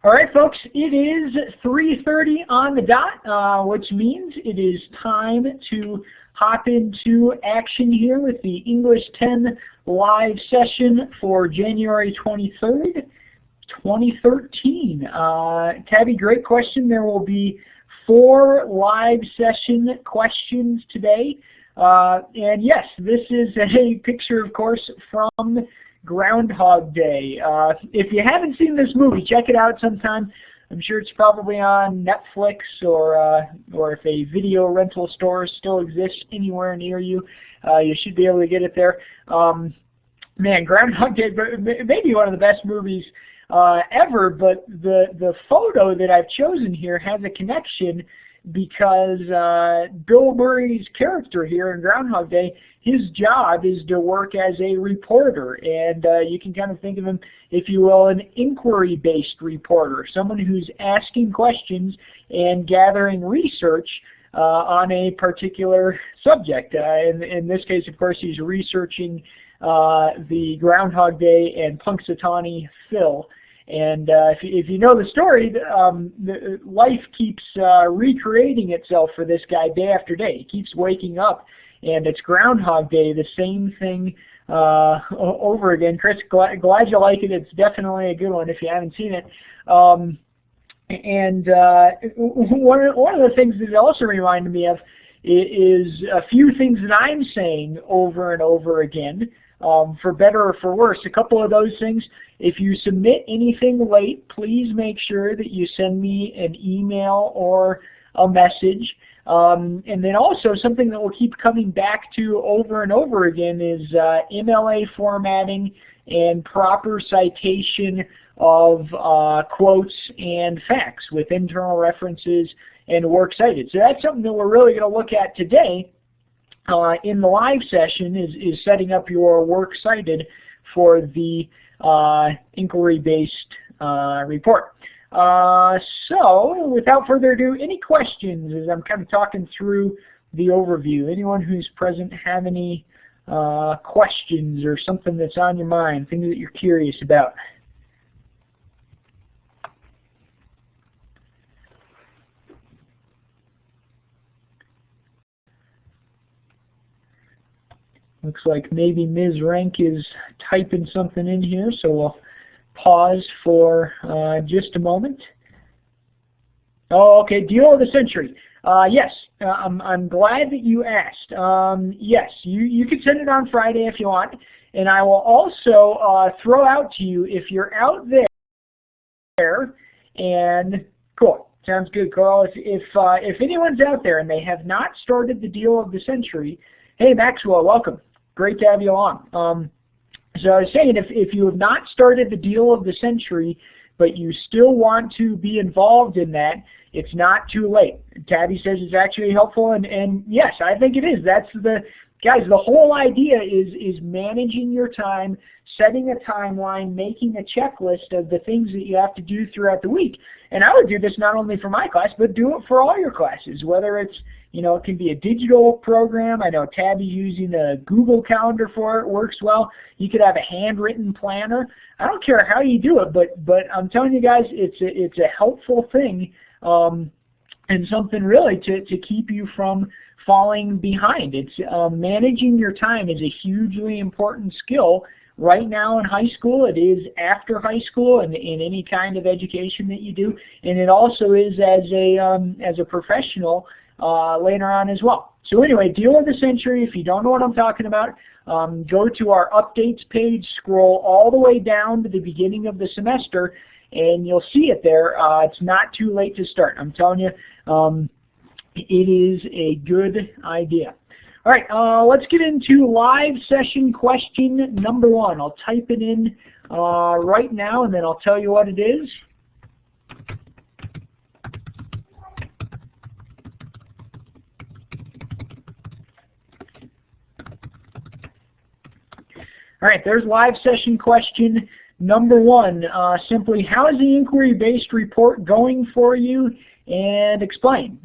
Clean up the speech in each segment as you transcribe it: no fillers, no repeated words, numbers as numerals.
All right, folks, it is 3:30 on the dot, which means it is time to hop into action here with the English 10 live session for January 23rd, 2013. Tabby, great question. There will be 4 live session questions today. And yes, this is a picture, of course, from Groundhog Day. If you haven't seen this movie, check it out sometime. I'm sure it's probably on Netflix or if a video rental store still exists anywhere near you, you should be able to get it there. Man, Groundhog Day, maybe one of the best movies ever, but the photo that I've chosen here has a connection because Bill Murray's character here in Groundhog Day, his job is to work as a reporter, and you can kind of think of him, if you will, an inquiry-based reporter, someone who's asking questions and gathering research on a particular subject. In this case, of course, he's researching the Groundhog Day and Punxsutawney Phil. And if you know the story, life keeps recreating itself for this guy day after day. He keeps waking up, and it's Groundhog Day, the same thing over again. Chris, glad you like it. It's definitely a good one if you haven't seen it. And one of the things that it also reminded me of is a few things that I'm saying over and over again. For better or for worse. A couple of those things, if you submit anything late, please make sure that you send me an email or a message. And then also something that we'll keep coming back to over and over again is MLA formatting and proper citation of quotes and facts with internal references and works cited. So that's something that we're really going to look at today. In the live session is setting up your works cited for the inquiry-based report. So without further ado, any questions as I'm kind of talking through the overview? Anyone who's present have any questions or something that's on your mind, things that you're curious about? Looks like maybe Ms. Rank is typing something in here, so we'll pause for just a moment. Oh, okay, deal of the century. Yes, I'm glad that you asked. Yes, you can send it on Friday if you want, and I will also throw out to you, if you're out there, and cool, sounds good, Carl. If anyone's out there and they have not started the deal of the century, hey, Maxwell, welcome. Great to have you along. So I was saying, if you have not started the deal of the century, but you still want to be involved in that, it's not too late. Tabby says it's actually helpful, and yes, I think it is. That's guys, the whole idea is managing your time, setting a timeline, making a checklist of the things that you have to do throughout the week. And I would do this not only for my class, but do it for all your classes, whether it's, it can be a digital program. I know Tabby's using a Google Calendar for it. Works well. You could have a handwritten planner. I don't care how you do it, but I'm telling you guys, it's a helpful thing and something really to keep you from falling behind. It's managing your time is a hugely important skill right now in high school. It is after high school and in any kind of education that you do, and it also is as a professional later on as well. So anyway, deal of the century. If you don't know what I'm talking about, go to our updates page, scroll all the way down to the beginning of the semester, and you'll see it there. It's not too late to start. I'm telling you, it is a good idea. All right, let's get into live session question number 1. I'll type it in right now, and then I'll tell you what it is. All right, there's live session question number 1. Simply, how is the inquiry-based report going for you? And explain.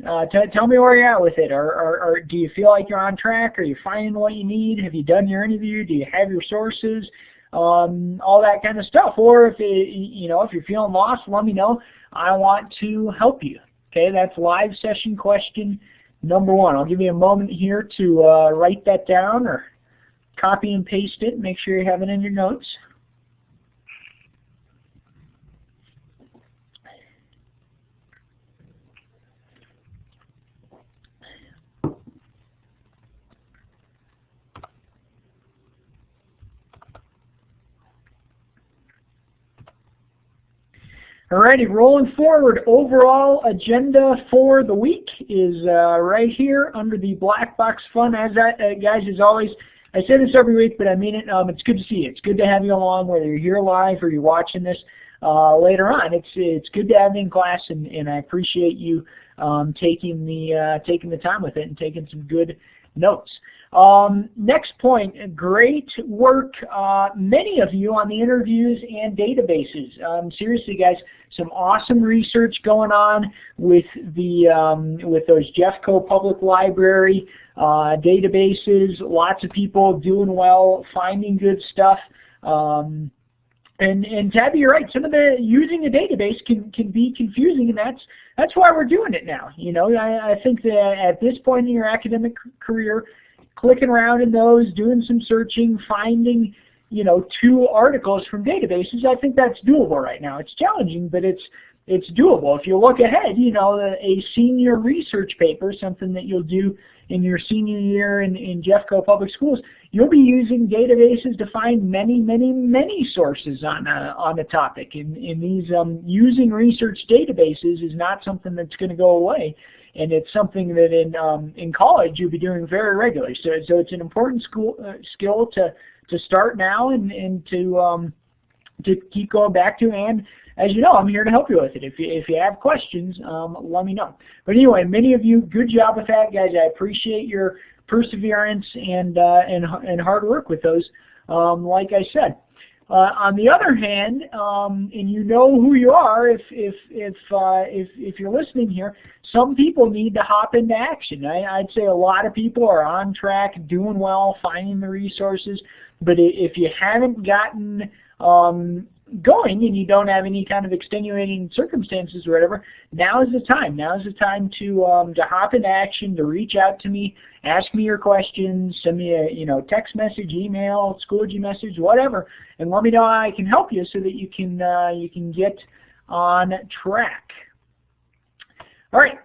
Tell me where you're at with it. Or do you feel like you're on track? Are you finding what you need? Have you done your interview? Do you have your sources? all that kind of stuff. Or if if you're feeling lost, let me know. I want to help you. Okay, that's live session question number 1. I'll give you a moment here to write that down or copy and paste it. Make sure you have it in your notes. Alrighty, rolling forward. Overall agenda for the week is right here under the black box fun. As guys, as always, I say this every week, but I mean it. It's good to see you. It's good to have you along, whether you're here live or you're watching this later on. It's good to have you in class, and I appreciate you taking the time with it and taking some good notes. Next point, great work, many of you on the interviews and databases. Seriously, guys, some awesome research going on with those Jeffco Public Library databases. Lots of people doing well, finding good stuff. And Tabby, you're right. Some of the using a database can be confusing, and that's why we're doing it now. I think that at this point in your academic career, clicking around in those, doing some searching, finding 2 articles from databases, I think that's doable right now. It's challenging, but it's doable. If you look ahead, a senior research paper, something that you'll do in your senior year in Jeffco Public Schools, you'll be using databases to find many sources on a topic. And these using research databases is not something that's going to go away, and it's something that in college you'll be doing very regularly. So it's an important skill to start now and to keep going back to. And as you know, I'm here to help you with it. If you have questions, let me know. But anyway, many of you, good job with that, guys. I appreciate your perseverance and hard work with those. Like I said, on the other hand, and you know who you are if you're listening here, some people need to hop into action. I'd say a lot of people are on track, doing well, finding the resources. But if you haven't gotten going and you don't have any kind of extenuating circumstances or whatever, now is the time. Now is the time to hop into action, to reach out to me, ask me your questions, send me a text message, email, Schoology message, whatever, and let me know how I can help you so that you can get on track. All right,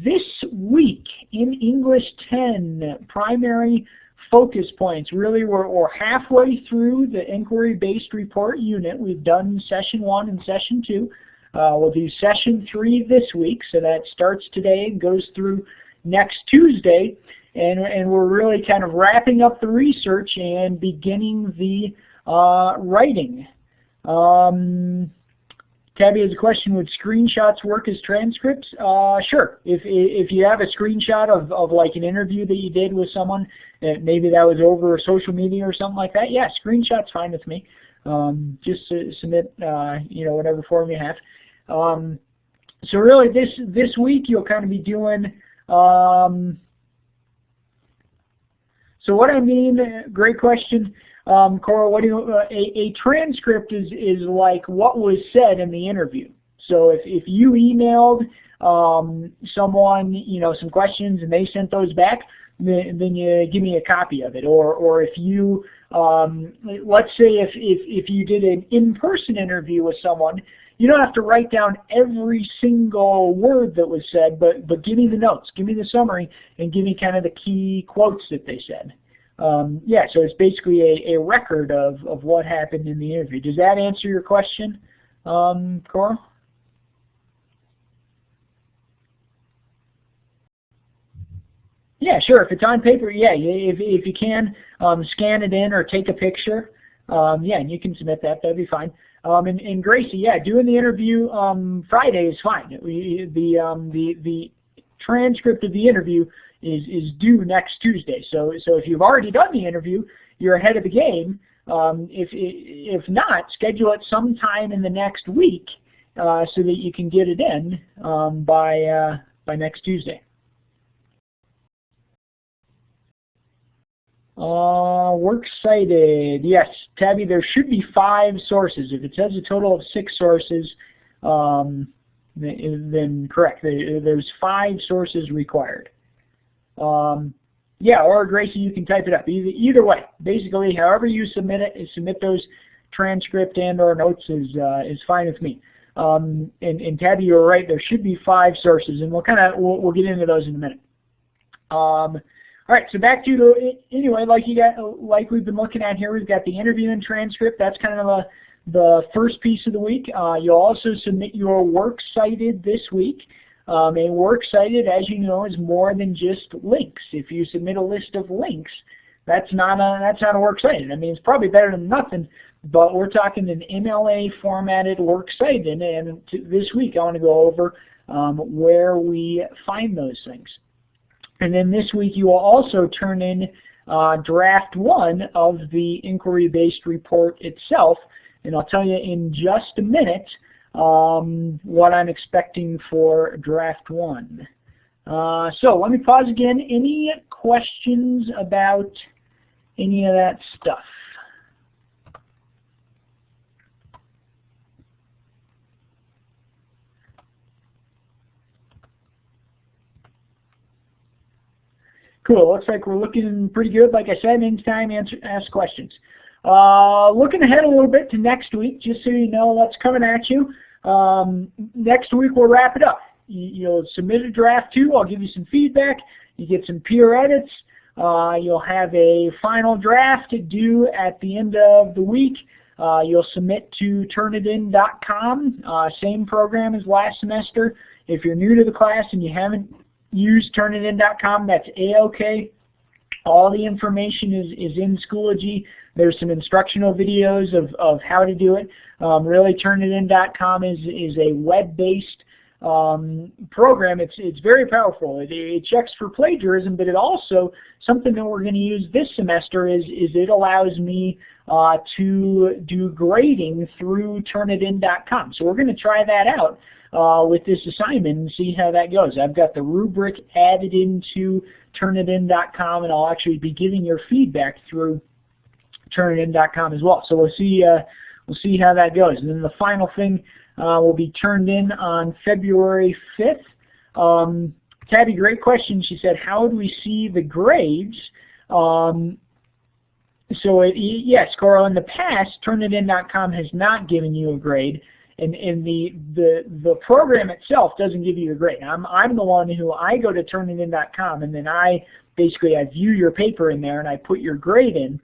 this week in English 10, primary focus points. Really, we're halfway through the inquiry-based report unit. We've done session 1 and session 2. We'll do session 3 this week, so that starts today and goes through next Tuesday. And we're really kind of wrapping up the research and beginning the writing. Tabby has a question, would screenshots work as transcripts? Sure. If you have a screenshot of like an interview that you did with someone, maybe that was over social media or something like that, yeah, screenshot's fine with me. Just submit whatever form you have. So really this week you'll kind of be doing so what I mean, great question. Cora, what do you, a transcript is like what was said in the interview. So if you emailed someone some questions and they sent those back, then you give me a copy of it. Or if you let's say if you did an in-person interview with someone, you don't have to write down every single word that was said, but give me the notes, give me the summary, and give me kind of the key quotes that they said. Yeah, so it's basically a record of what happened in the interview. Does that answer your question, Cora? Yeah, sure. If it's on paper, yeah. If you can, scan it in or take a picture, yeah, and you can submit that. That'd be fine. And Gracie, yeah, doing the interview Friday is fine. The transcript of the interview is due next Tuesday. So if you've already done the interview, you're ahead of the game. If not, schedule it sometime in the next week so that you can get it in by next Tuesday. Works cited. Yes, Tabby, there should be 5 sources. If it says a total of 6 sources, then correct. There's 5 sources required. Yeah, or Gracie, you can type it up. Either way, basically, however you submit it, submit those transcript and or notes is fine with me. And Tabby, you're right. There should be 5 sources, and we'll get into those in a minute. All right, so back to anyway, like we've been looking at here, we've got the interview and transcript. That's kind of the first piece of the week. You'll also submit your works cited this week. And works cited, as you know, is more than just links. If you submit a list of links, that's not a works cited. I mean, it's probably better than nothing, but we're talking an MLA formatted works cited. And this week, I want to go over where we find those things. And then this week you will also turn in draft 1 of the inquiry-based report itself, and I'll tell you in just a minute what I'm expecting for draft 1. So let me pause again. Any questions about any of that stuff? Cool. Looks like we're looking pretty good. Like I said, anytime ask questions. Looking ahead a little bit to next week, just so you know what's coming at you. Next week we'll wrap it up. You'll submit a draft 2. I'll give you some feedback. You get some peer edits. You'll have a final draft due at the end of the week. You'll submit to turnitin.com. Same program as last semester. If you're new to the class and you haven't used turnitin.com, that's A-OK. All the information is in Schoology. There's some instructional videos of how to do it. Really, turnitin.com is a web-based program. It's very powerful. It checks for plagiarism, but it also, something that we're going to use this semester is it allows me to do grading through turnitin.com. So we're going to try that out with this assignment and see how that goes. I've got the rubric added into turnitin.com, and I'll actually be giving your feedback through turnitin.com as well. So we'll see how that goes. And then the final thing will be turned in on February 5th. Tabby, great question. She said, how do we see the grades? Yes, Coral, in the past, turnitin.com has not given you a grade. And the program itself doesn't give you a grade. I'm the one who I go to turnitin.com, and then I view your paper in there and I put your grade in.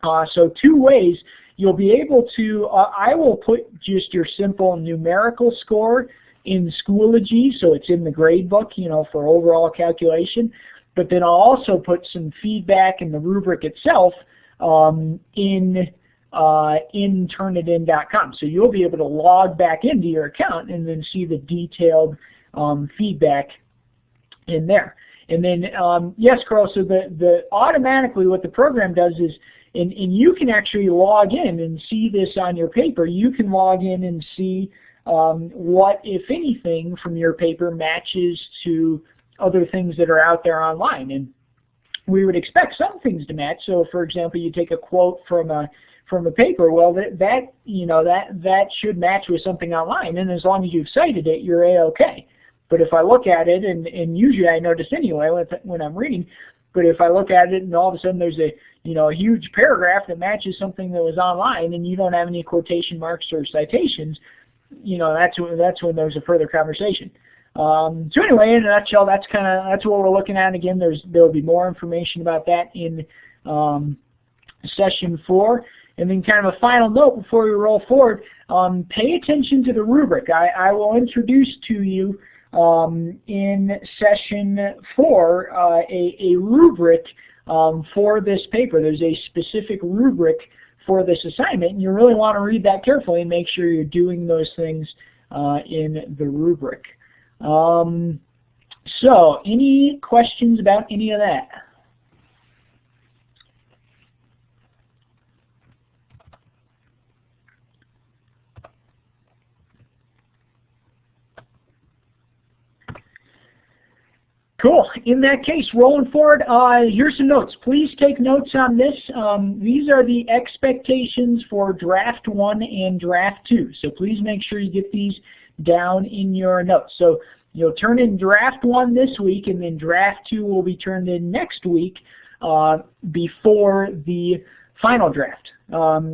So 2 ways you'll be able to. I will put just your simple numerical score in Schoology, so it's in the grade book, for overall calculation. But then I'll also put some feedback in the rubric itself in turnitin.com. So you'll be able to log back into your account and then see the detailed feedback in there. And then, yes, Carl, so the automatically what the program does is, and you can actually log in and see this on your paper. You can log in and see what, if anything, from your paper matches to other things that are out there online. And we would expect some things to match. So, for example, you take a quote from a paper, well, that should match with something online, and as long as you've cited it, you're A-OK. But if I look at it, and usually I notice anyway when I'm reading, but if I look at it and all of a sudden there's a huge paragraph that matches something that was online, and you don't have any quotation marks or citations, that's when there's a further conversation. So anyway, in a nutshell, that's what we're looking at. Again, there'll be more information about that in session 4. And then kind of a final note before we roll forward, pay attention to the rubric. I will introduce to you in session 4 a rubric for this paper. There's a specific rubric for this assignment, and you really want to read that carefully and make sure you're doing those things in the rubric. So, any questions about any of that? Cool. In that case, rolling forward, here's some notes. Please take notes on this. These are the expectations for Draft 1 and Draft 2. So please make sure you get these down in your notes. So you'll turn in Draft 1 this week, and then Draft 2 will be turned in next week before the final draft.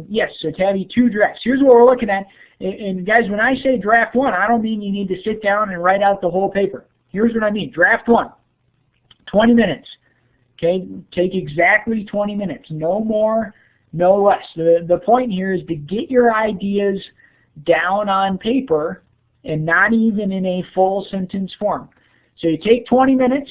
Yes, so to have you 2 drafts. Here's what we're looking at. And guys, when I say Draft 1, I don't mean you need to sit down and write out the whole paper. Here's what I mean. Draft 1, 20 minutes. Okay, take exactly 20 minutes. No more, no less. The point here is to get your ideas down on paper and not even in a full sentence form. So you take 20 minutes.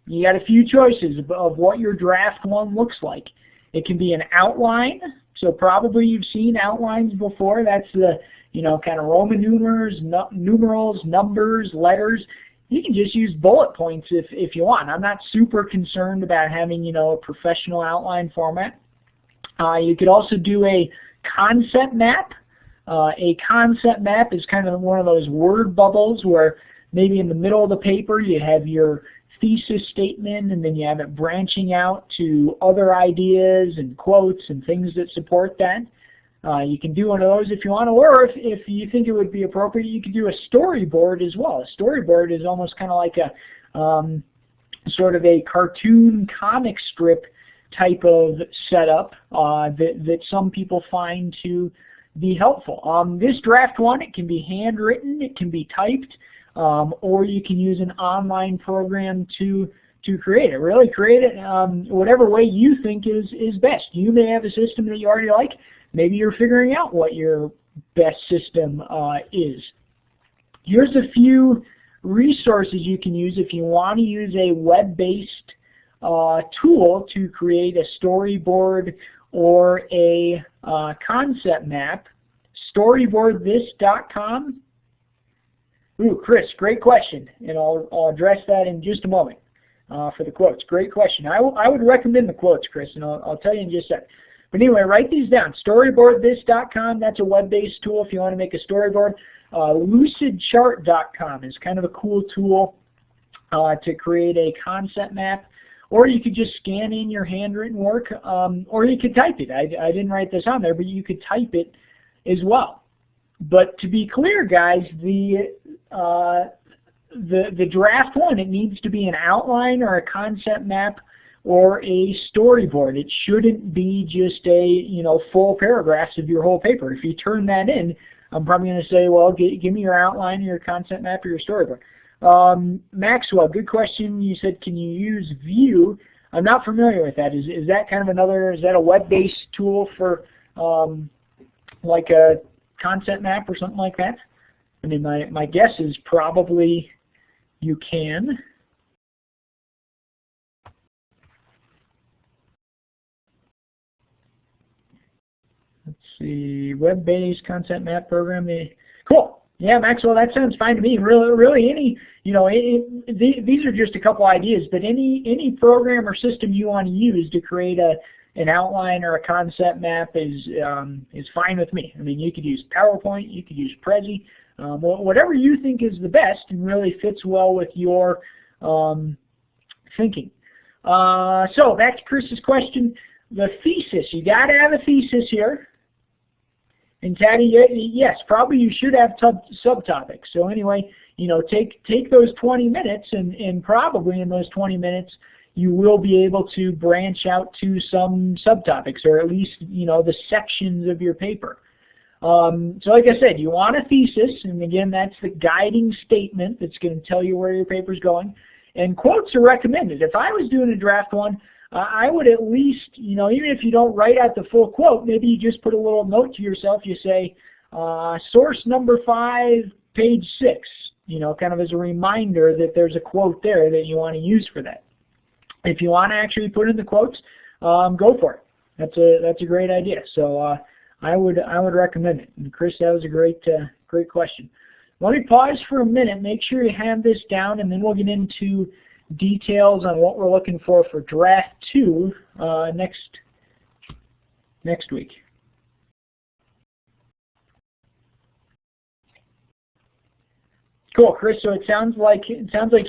You got a few choices of what your Draft 1 looks like. It can be an outline. So probably you've seen outlines before. That's the, kind of Roman numerals, numbers, letters. You can just use bullet points if you want. I'm not super concerned about having, a professional outline format. You could also do a concept map. A concept map is kind of one of those word bubbles where maybe in the middle of the paper you have your thesis statement, and then you have it branching out to other ideas and quotes and things that support that. You can do one of those if you want, or if you think it would be appropriate, you could do a storyboard as well. A storyboard is almost kind of like a sort of a cartoon comic strip type of setup that some people find to be helpful. This Draft 1, it can be handwritten, it can be typed, or you can use an online program to create it. Really create it whatever way you think is best. You may have a system that you already like. Maybe you're figuring out what your best system is. Here's a few resources you can use if you want to use a web-based tool to create a storyboard or a concept map. Storyboardthis.com. Ooh, Chris, great question, and I'll address that in just a moment for the quotes. Great question. I would recommend the quotes, Chris, and I'll tell you in just a sec. But anyway, write these down. Storyboardthis.com, that's a web-based tool if you want to make a storyboard. Lucidchart.com is kind of a cool tool to create a concept map. Or you could just scan in your handwritten work, or you could type it. I didn't write this on there, but you could type it as well. But to be clear, guys, the Draft 1, it needs to be an outline or a concept map or a storyboard. It shouldn't be just a full paragraphs of your whole paper. If you turn that in, I'm probably going to say, well, give me your outline, your concept map, or your storyboard. Maxwell, good question. You said, can you use View? I'm not familiar with that. Is that kind of is that a web-based tool for like a concept map or something like that? I mean, my guess is probably you can. Let's see, web-based concept map program. Cool. Yeah, Maxwell, that sounds fine to me. Really, any these are just a couple ideas, but any program or system you want to use to create an outline or a concept map is fine with me. I mean, you could use PowerPoint, you could use Prezi, whatever you think is the best and really fits well with your thinking. So back to Chris's question, the thesis. You got to have a thesis here. And Taddy, yes, probably you should have subtopics. So anyway, take those 20 minutes, and probably in those 20 minutes, you will be able to branch out to some subtopics, or at least the sections of your paper. So like I said, you want a thesis, and again, that's the guiding statement that's going to tell you where your paper's going. And quotes are recommended. If I was doing a Draft 1, I would at least, even if you don't write out the full quote, maybe you just put a little note to yourself. You say, source number 5, page 6, kind of as a reminder that there's a quote there that you want to use for that. If you want to actually put in the quotes, go for it. That's a great idea. So I would recommend it. And Chris, that was a great question. Let me pause for a minute, make sure you have this down, and then we'll get into details on what we're looking for Draft 2 next week. Cool, Chris. So it sounds like you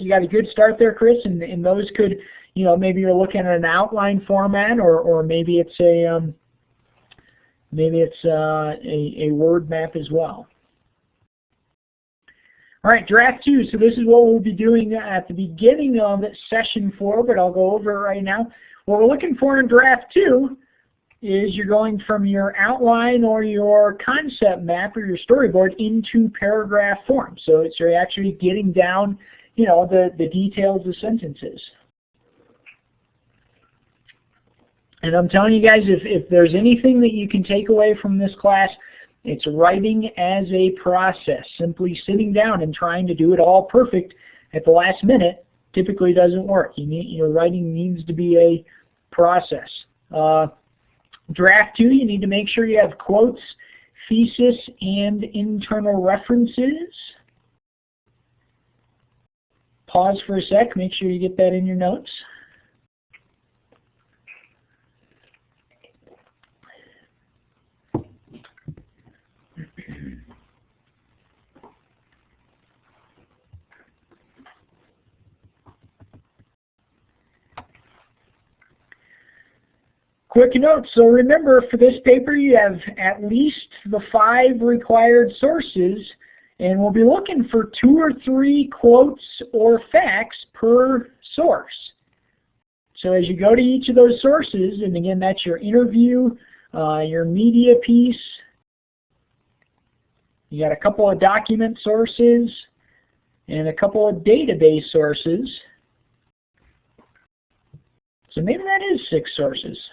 got a good start there, Chris, and those could, you know, maybe you're looking at an outline format, or maybe it's a word map as well. All right, draft 2. So this is what we'll be doing at the beginning of session 4, but I'll go over it right now. What we're looking for in draft 2 is you're going from your outline or your concept map or your storyboard into paragraph form. So you're actually getting down, you know, the details of sentences. And I'm telling you guys, if there's anything that you can take away from this class, it's writing as a process. Simply sitting down and trying to do it all perfect at the last minute typically doesn't work. Your writing needs to be a process. Draft 2, you need to make sure you have quotes, thesis, and internal references. Pause for a sec. Make sure you get that in your notes. Quick note, so remember for this paper you have at least the 5 required sources, and we'll be looking for 2 or 3 quotes or facts per source. So as you go to each of those sources, and again that's your interview, your media piece, you got a couple of document sources, and a couple of database sources. So maybe that is 6 sources.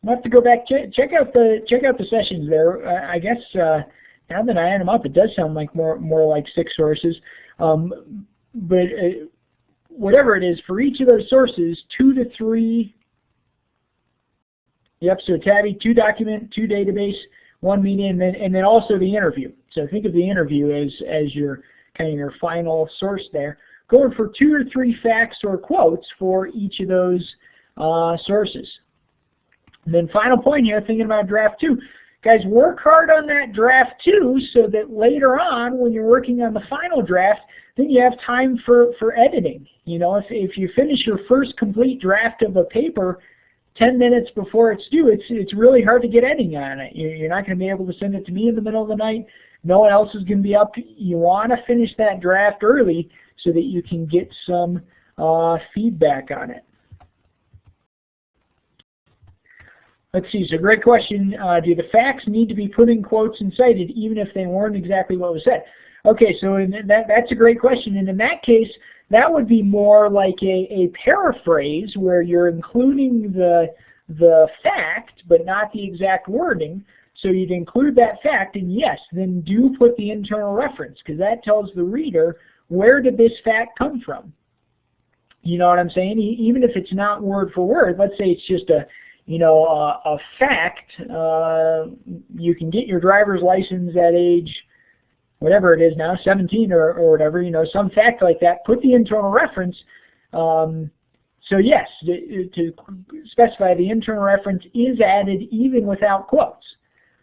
I'll have to go back, check out the sessions there. I guess now that I add them up, it does sound like more like 6 sources. But whatever it is, for each of those sources, 2 to 3. Yep. So tabby, 2 document, 2 database, 1 media, and then also the interview. So think of the interview as your kind of your final source there. Going for 2 or 3 facts or quotes for each of those sources. And then final point here, thinking about draft 2. Guys, work hard on that draft 2 so that later on when you're working on the final draft, then you have time for editing. You know, if you finish your first complete draft of a paper 10 minutes before it's due, it's really hard to get editing on it. You're not going to be able to send it to me in the middle of the night. No one else is going to be up. You want to finish that draft early so that you can get some feedback on it. Let's see, so great question. Do the facts need to be put in quotes and cited even if they weren't exactly what was said? Okay, so that's a great question, and in that case, that would be more like a paraphrase where you're including the fact but not the exact wording. So you'd include that fact, and yes, then do put the internal reference, because that tells the reader where did this fact come from. You know what I'm saying? Even if it's not word for word, let's say it's just a fact, you can get your driver's license at age, whatever it is now, 17 or whatever, you know, some fact like that, put the internal reference. So yes, to specify the internal reference is added even without quotes.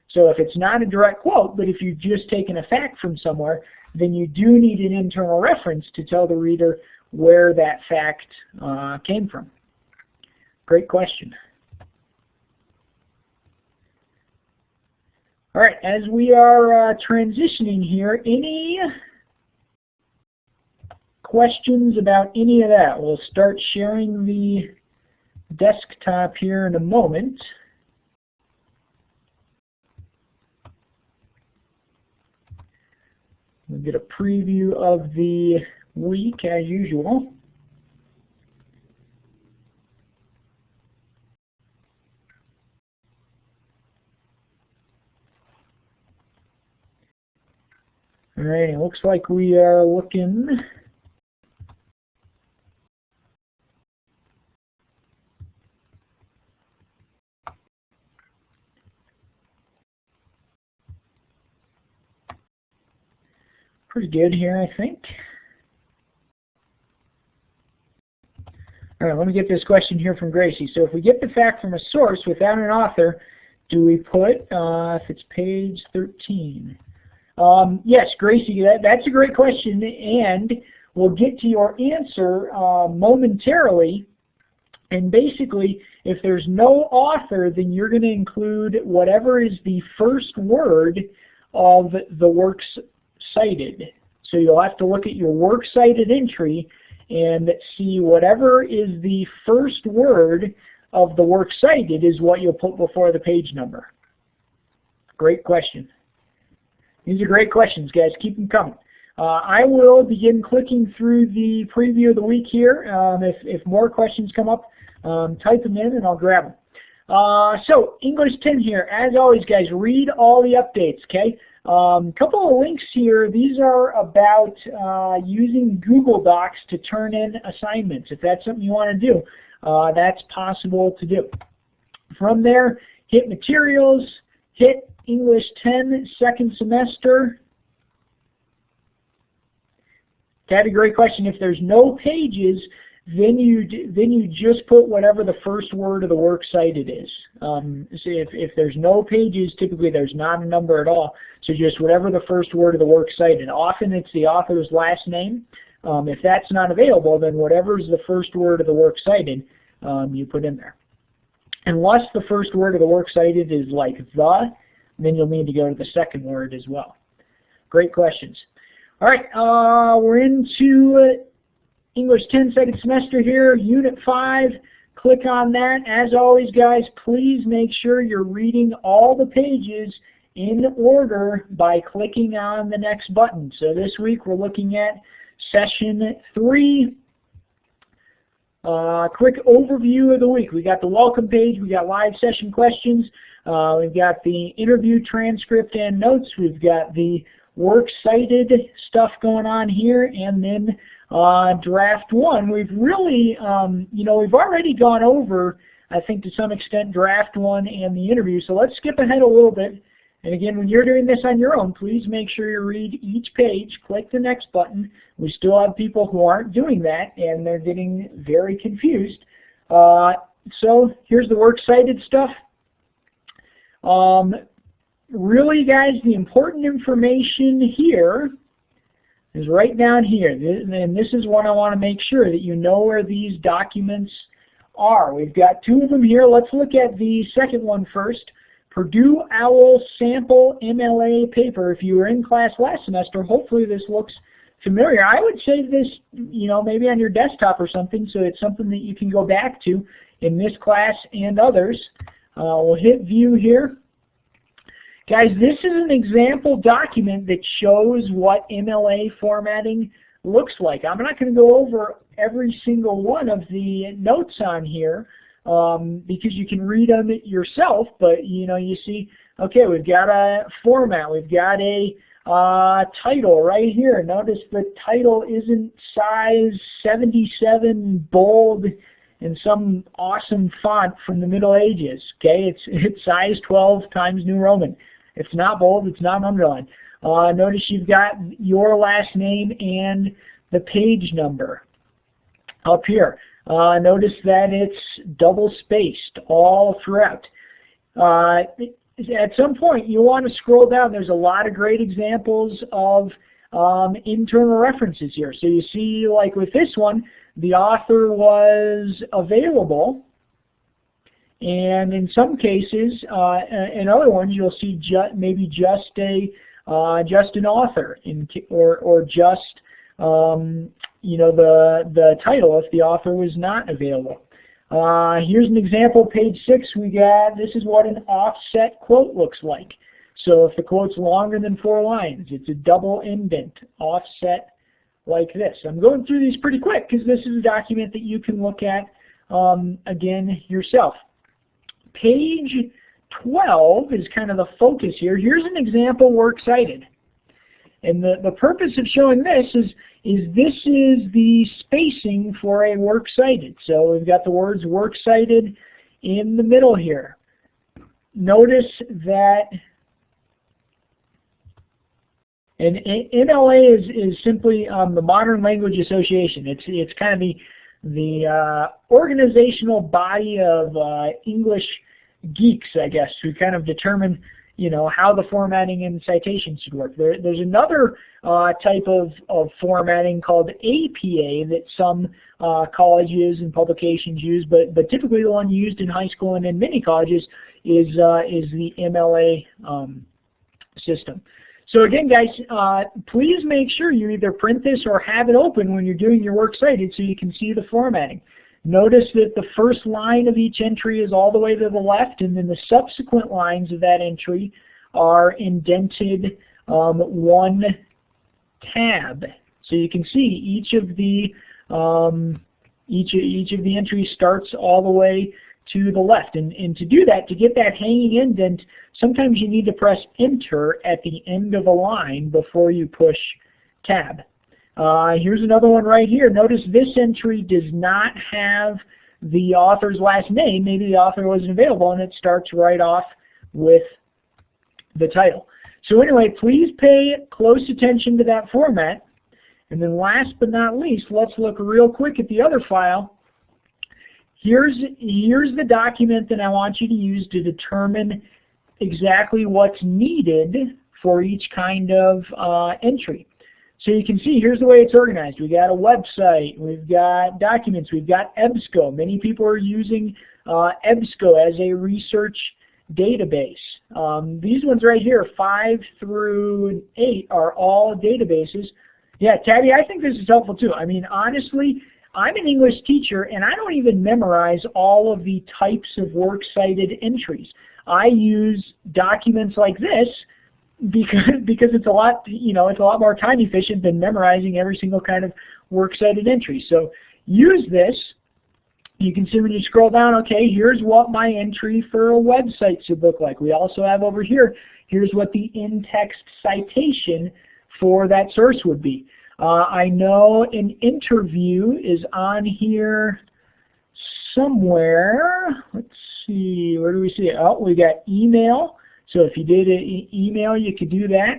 So if it's not a direct quote, but if you've just taken a fact from somewhere, then you do need an internal reference to tell the reader where that fact came from. Great question. All right, as we are transitioning here, any questions about any of that? We'll start sharing the desktop here in a moment. We'll get a preview of the week as usual. All right, it looks like we are looking pretty good here, I think. All right, let me get this question here from Gracie. So if we get the fact from a source without an author, do we put, if it's page 13, Yes, Gracie, that's a great question, and we'll get to your answer momentarily. And basically, if there's no author, then you're going to include whatever is the first word of the works cited. So you'll have to look at your works cited entry and see whatever is the first word of the works cited is what you'll put before the page number. Great question. These are great questions, guys. Keep them coming. I will begin clicking through the preview of the week here. If more questions come up, type them in and I'll grab them. So, English 10 here. As always, guys, read all the updates, okay? Couple of links here. These are about using Google Docs to turn in assignments. If that's something you want to do, that's possible to do. From there, hit Materials, hit English 10 second semester. Category question. If there's no pages, then you just put whatever the first word of the works cited is. So if there's no pages, typically there's not a number at all. So just whatever the first word of the works cited. Often it's the author's last name. If that's not available, then whatever's the first word of the works cited, you put in there. Unless the first word of the works cited is like the, then you'll need to go to the second word as well. Great questions. All right, we're into English 10 second semester here, Unit 5. Click on that. As always, guys, please make sure you're reading all the pages in order by clicking on the next button. So this week we're looking at Session 3. Quick overview of the week. We got the welcome page, we got live session questions, we've got the interview transcript and notes, we've got the works cited stuff going on here, and then draft 1. We've really, we've already gone over, I think to some extent, draft 1 and the interview, so let's skip ahead a little bit. And again, when you're doing this on your own, please make sure you read each page, click the next button. We still have people who aren't doing that, and they're getting very confused. So here's the works cited stuff. Really, guys, the important information here is right down here. And this is what I want to make sure that you know where these documents are. We've got 2 of them here. Let's look at the second one first. Purdue OWL sample MLA paper. If you were in class last semester, hopefully this looks familiar. I would save this, maybe on your desktop or something, so it's something that you can go back to in this class and others. We'll hit view here. Guys, this is an example document that shows what MLA formatting looks like. I'm not going to go over every single one of the notes on here, because you can read them yourself, but you see, okay, we've got a format, we've got a title right here. Notice the title isn't size 77 bold in some awesome font from the Middle Ages. Okay, it's size 12 Times New Roman. It's not bold, it's not underlined. Notice you've got your last name and the page number up here. Notice that it's double-spaced all throughout. At some point, you want to scroll down. There's a lot of great examples of internal references here. So you see, like with this one, the author was available. And in some cases, in other ones, you'll see maybe just an author, or just the title if the author was not available. Here's an example, page 6. This is what an offset quote looks like. So if the quote's longer than 4 lines, it's a double indent offset like this. I'm going through these pretty quick because this is a document that you can look at again yourself. Page 12 is kind of the focus here. Here's an example works cited. And the purpose of showing this is this is the spacing for a works cited. So we've got the words works cited in the middle here. Notice that, and MLA is simply the Modern Language Association. It's kind of the organizational body of English geeks, I guess, who kind of determine how the formatting and citation should work. There's another type of formatting called APA that some colleges and publications use, but typically the one used in high school and in many colleges is the MLA system. So again, guys, please make sure you either print this or have it open when you're doing your works cited so you can see the formatting. Notice that the first line of each entry is all the way to the left, and then the subsequent lines of that entry are indented one tab. So you can see each of the entries starts all the way to the left. And to do that, to get that hanging indent, sometimes you need to press Enter at the end of a line before you push Tab. Here's another one right here. Notice this entry does not have the author's last name. Maybe the author wasn't available, and it starts right off with the title. So anyway, please pay close attention to that format. And then last but not least, let's look real quick at the other file. Here's the document that I want you to use to determine exactly what's needed for each kind of entry. So you can see here's the way it's organized. We've got a website, we've got documents, we've got EBSCO. Many people are using EBSCO as a research database. These ones right here, 5 through 8, are all databases. Yeah, Tabby, I think this is helpful too. I mean, honestly, I'm an English teacher, and I don't even memorize all of the types of works cited entries. I use documents like this because it's a lot, it's a lot more time efficient than memorizing every single kind of works cited entry. So use this. You can see when you scroll down, okay, here's what my entry for a website should look like. We also have over here, here's what the in-text citation for that source would be. I know an interview is on here somewhere. Let's see, where do we see it? Oh, we got email. So if you did an email, you could do that.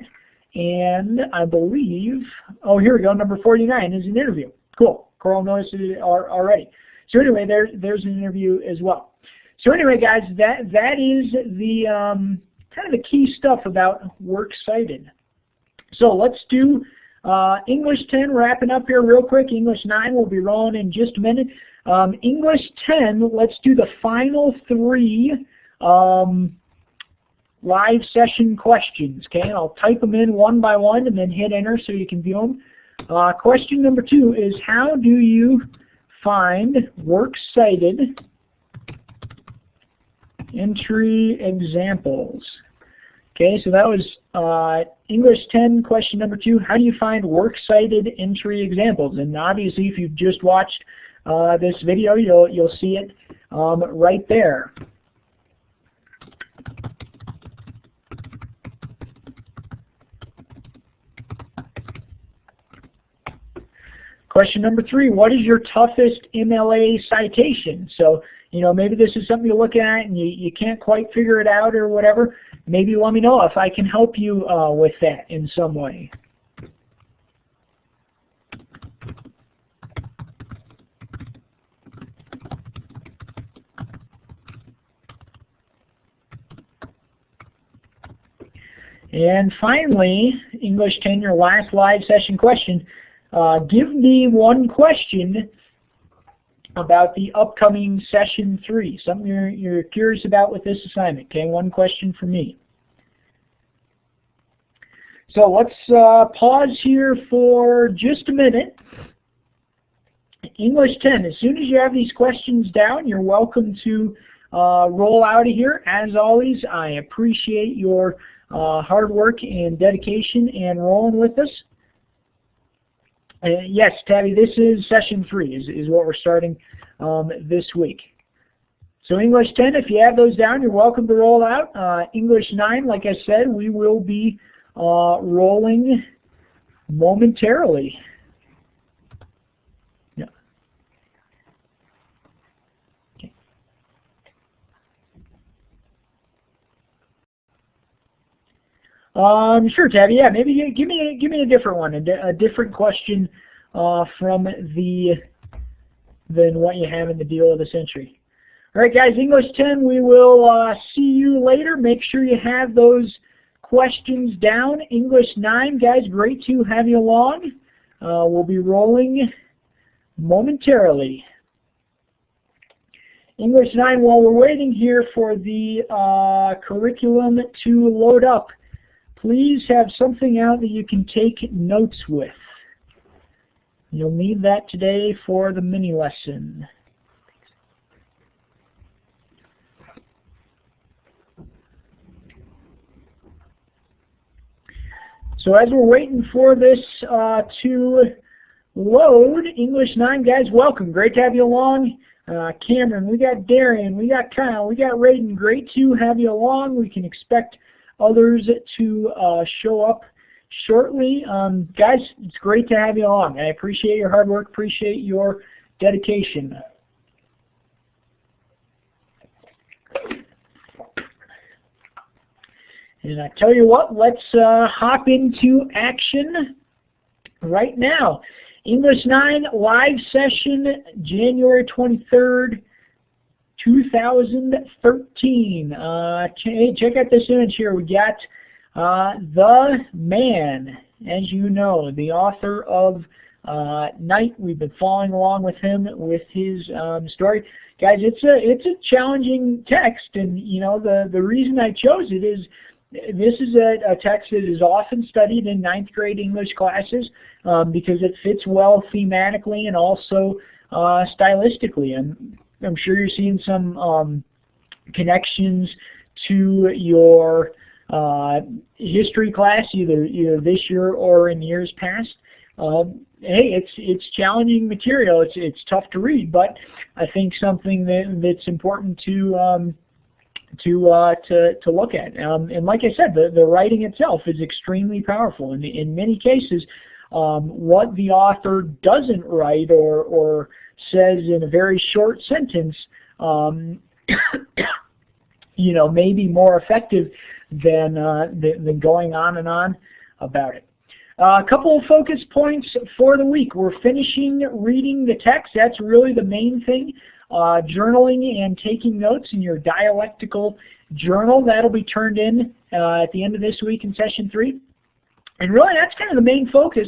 And I believe, oh, here we go, number 49 is an interview. Cool, Coral noticed it already. So anyway, there's an interview as well. So anyway, guys, that is the kind of the key stuff about works cited. So let's do English 10, wrapping up here real quick. English 9 will be rolling in just a minute. English 10, let's do the final 3 live session questions. Okay, and I'll type them in one by one and then hit enter so you can view them. Question number 2 is, how do you find works cited entry examples? Okay, so that was English 10, question number 2. How do you find works cited entry examples? And obviously, if you've just watched this video, you'll see it right there. Question number 3, what is your toughest MLA citation? So, maybe this is something you look at and you can't quite figure it out or whatever. Maybe let me know if I can help you with that in some way. And finally, English 10, your last live session question. Give me one question about the upcoming session 3, something you're curious about with this assignment. Okay, one question for me. So let's pause here for just a minute. English 10, as soon as you have these questions down, you're welcome to roll out of here. As always, I appreciate your hard work and dedication and rolling with us. Yes, Tabby, this is session 3 is what we're starting this week. So English 10, if you have those down, you're welcome to roll out. English 9, like I said, we will be rolling momentarily. Yeah. Okay. Sure, Tabby. Yeah, maybe give me a different one, a different question than what you have in the deal of the century. All right, guys, English 10, we will see you later. Make sure you have those questions down. English 9, guys, great to have you along. We'll be rolling momentarily. English 9, while we're waiting here for the curriculum to load up, please have something out that you can take notes with. You'll need that today for the mini lesson. So as we're waiting for this to load, English 9, guys, welcome. Great to have you along. Cameron, we got Darian, we got Kyle, we got Raiden. Great to have you along. We can expect others to show up shortly. Guys, it's great to have you along. I appreciate your hard work, appreciate your dedication. And I tell you what, let's hop into action right now. English 9 live session, January 23rd, 2013. Check out this image here. We got the man, as you know, the author of Night. We've been following along with him with his story. Guys, it's a challenging text, and you know the reason I chose it is this is a text that is often studied in 9th grade English classes because it fits well thematically and also stylistically. And I'm sure you're seeing some connections to your history class, either this year or in years past. Hey, it's challenging material. It's tough to read, but I think something that's important to look at. And like I said, the writing itself is extremely powerful. In many cases, what the author doesn't write or says in a very short sentence, you know, may be more effective than going on and on about it. A couple of focus points for the week. We're finishing reading the text. That's really the main thing. Journaling and taking notes in your dialectical journal. That'll be turned in at the end of this week in session 3. And really that's kind of the main focus.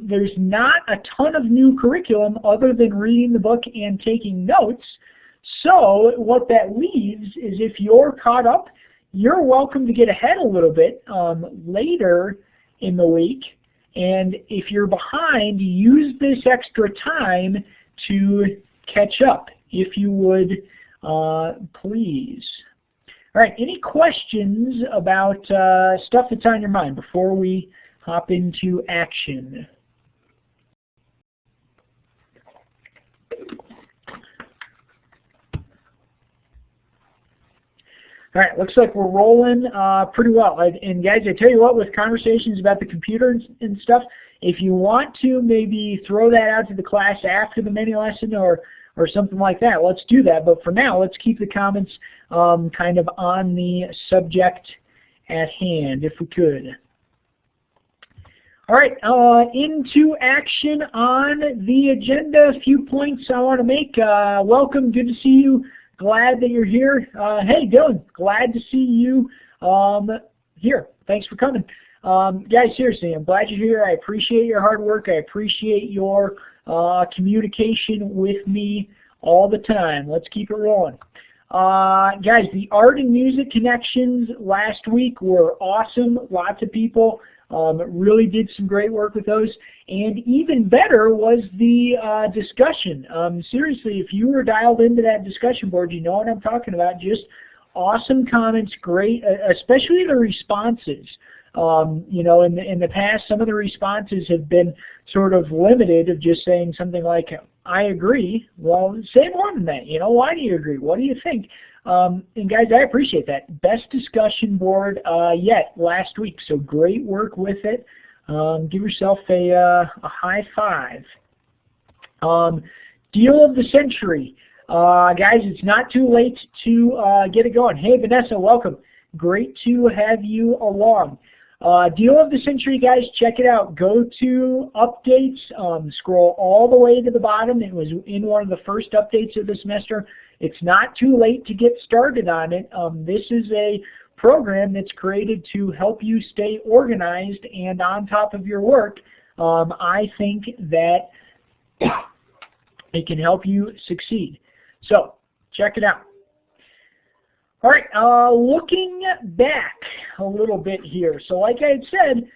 There's not a ton of new curriculum other than reading the book and taking notes. So what that leaves is if you're caught up, you're welcome to get ahead a little bit later in the week. And if you're behind, use this extra time to catch up, if you would, please. All right, any questions about stuff that's on your mind before we hop into action? All right, looks like we're rolling pretty well. And guys, I tell you what, with conversations about the computer and stuff, if you want to maybe throw that out to the class after the mini lesson or something like that, let's do that. But for now, let's keep the comments kind of on the subject at hand, if we could. All right, into action on the agenda. A few points I want to make. Welcome, good to see you. Glad that you're here. Hey, Dylan, glad to see you here. Thanks for coming. Guys, seriously, I'm glad you're here. I appreciate your hard work. I appreciate your communication with me all the time. Let's keep it rolling. Guys, the art and music connections last week were awesome. Lots of people really did some great work with those. And even better was the discussion. Seriously, if you were dialed into that discussion board, you know what I'm talking about. Just awesome comments, great, especially the responses. You know, in the past, some of the responses have been sort of limited of just saying something like, I agree. Well, say more than that. You know, why do you agree? What do you think? And guys, I appreciate that. Best discussion board yet last week. So great work with it. Give yourself a high five. Deal of the century. Guys, it's not too late to get it going. Hey, Vanessa, welcome. Great to have you along. Deal of the century, guys, check it out. Go to updates, scroll all the way to the bottom. It was in one of the first updates of the semester. It's not too late to get started on it. This is a program that's created to help you stay organized and on top of your work. I think that it can help you succeed. So check it out. All right, looking back a little bit here. So like I had said,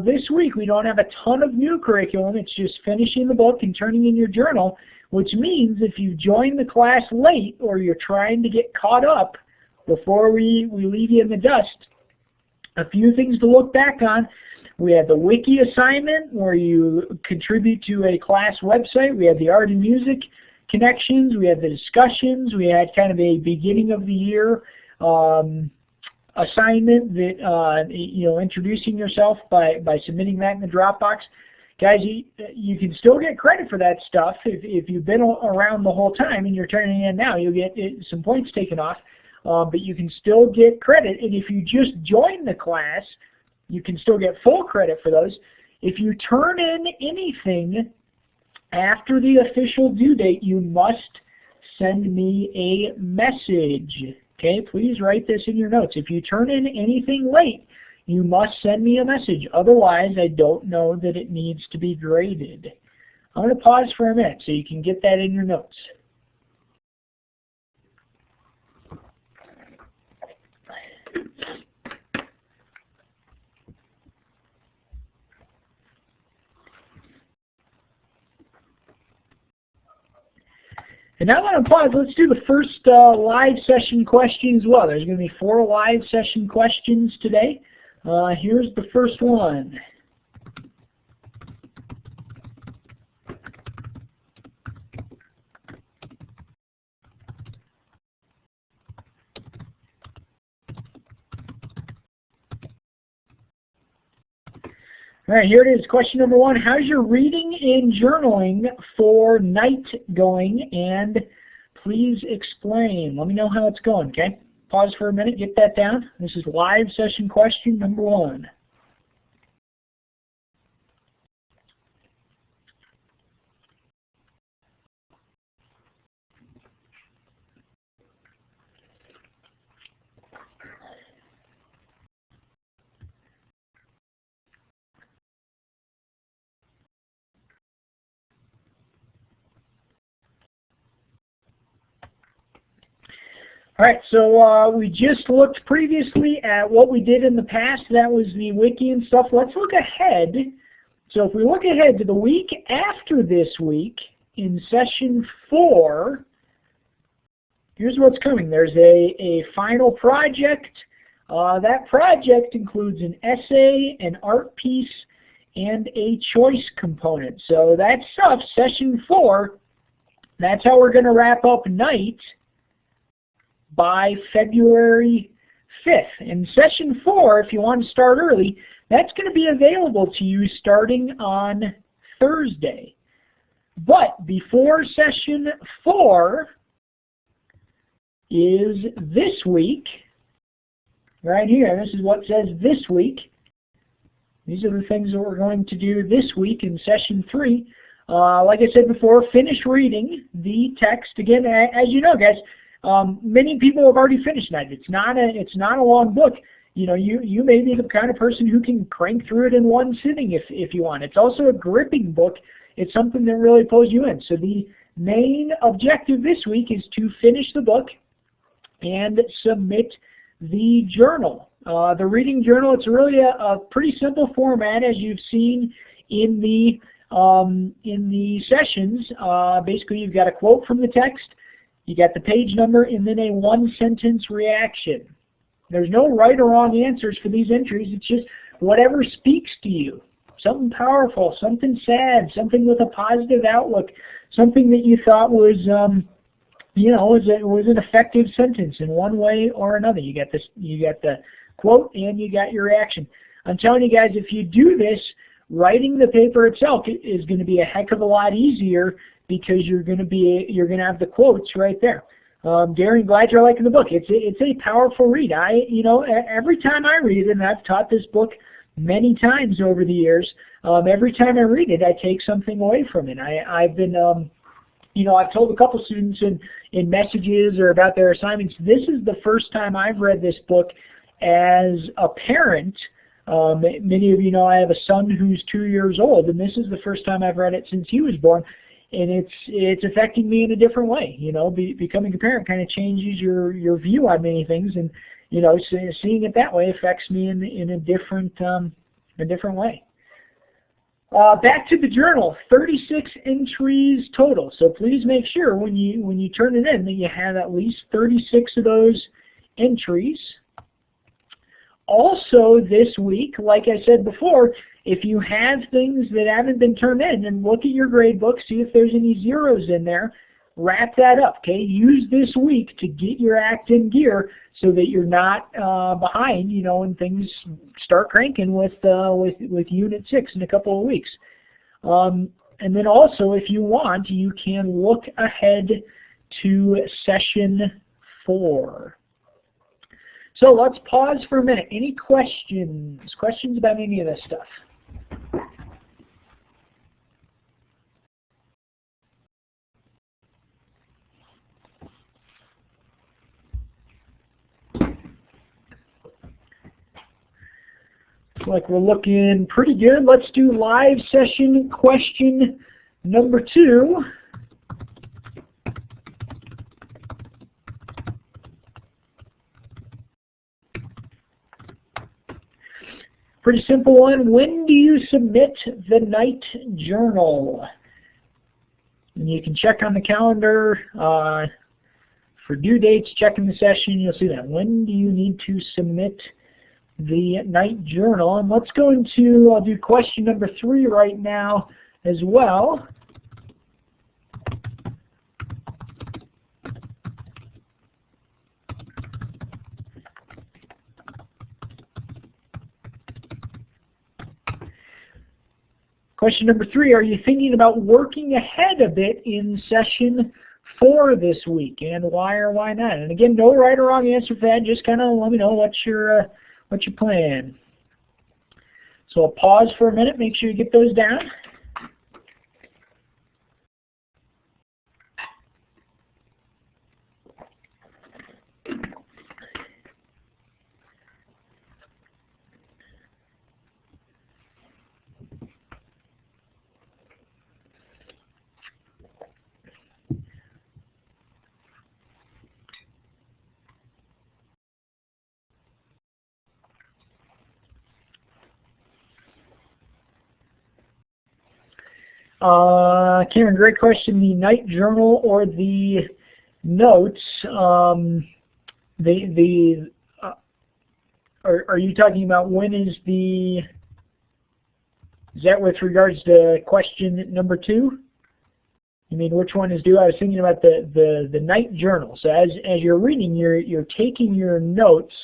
this week we don't have a ton of new curriculum. It's just finishing the book and turning in your journal, which means if you join the class late or you're trying to get caught up before we leave you in the dust, a few things to look back on. We had the wiki assignment where you contribute to a class website. We had the art and music connections. We had the discussions. We had kind of a beginning of the year assignment that, introducing yourself by submitting that in the Dropbox. Guys, you can still get credit for that stuff. If you've been around the whole time and you're turning in now, you'll get some points taken off. But you can still get credit. And if you just join the class, you can still get full credit for those. If you turn in anything after the official due date, you must send me a message. Okay, please write this in your notes. If you turn in anything late, you must send me a message. Otherwise, I don't know that it needs to be graded. I'm going to pause for a minute so you can get that in your notes. And now that I'm paused, let's do the first live session question as well. There's going to be 4 live session questions today. Here's the first one. All right, here it is. Question number 1. How's your reading and journaling for night going? And please explain. Let me know how it's going, okay? Pause for a minute, get that down. This is live session question number 1. All right, so we just looked previously at what we did in the past. That was the wiki and stuff. Let's look ahead. So if we look ahead to the week after this week, in session 4, here's what's coming. There's a final project. That project includes an essay, an art piece, and a choice component. So that stuff, session 4, that's how we're going to wrap up night by February 5th. In session 4, if you want to start early, that's going to be available to you starting on Thursday. But before session 4 is this week, right here, this is what says this week. These are the things that we're going to do this week in session 3. Like I said before, finish reading the text. Again, as you know, guys, many people have already finished that. It's not a long book. You may be the kind of person who can crank through it in one sitting if you want. It's also a gripping book. It's something that really pulls you in. So the main objective this week is to finish the book and submit the journal. The reading journal, it's really a pretty simple format, as you've seen in the sessions. Basically, you've got a quote from the text. You got the page number and then a 1-sentence reaction. There's no right or wrong answers for these entries. It's just whatever speaks to you. Something powerful, something sad, something with a positive outlook, something that you thought was, was an effective sentence in one way or another. You got the quote and you got your reaction. I'm telling you guys, if you do this, writing the paper itself is going to be a heck of a lot easier, because you're going to have the quotes right there. Darren, glad you're liking the book. It's a powerful read. Every time I read it, and I've taught this book many times over the years, every time I read it, I take something away from it. I've been you know, I've told a couple students in messages or about their assignments, this is the first time I've read this book as a parent. Many of you know I have a son who's 2 years old, and this is the first time I've read it since he was born, and it's affecting me in a different way. You know, becoming a parent kind of changes your view on many things, and you know, seeing it that way affects me in a different way. Back to the journal, 36 entries total. So please make sure when you turn it in that you have at least 36 of those entries. Also this week, like I said before, if you have things that haven't been turned in, then look at your grade book, see if there's any zeros in there, wrap that up, okay? Use this week to get your act in gear so that you're not behind, you know, when things start cranking with Unit 6 in a couple of weeks. And then also, if you want, you can look ahead to Session 4. So let's pause for a minute. Any questions? Questions about any of this stuff? Like we're looking pretty good. Let's do live session question number 2. Pretty simple one. When do you submit the night journal? And you can check on the calendar for due dates. Check in the session. You'll see that. When do you need to submit the night journal? And let's go into, I'll do question number 3 right now as well. Question number 3, are you thinking about working ahead a bit in Session 4 this week, and why or why not? And again, no right or wrong answer for that. Just kind of let me know what's your plan. So I'll pause for a minute. Make sure you get those down. Cameron, great question. The night journal or the notes? Are you talking about when is the? Is that with regards to question number 2? You mean which one is due? I was thinking about the night journal. So as you're reading, you're taking your notes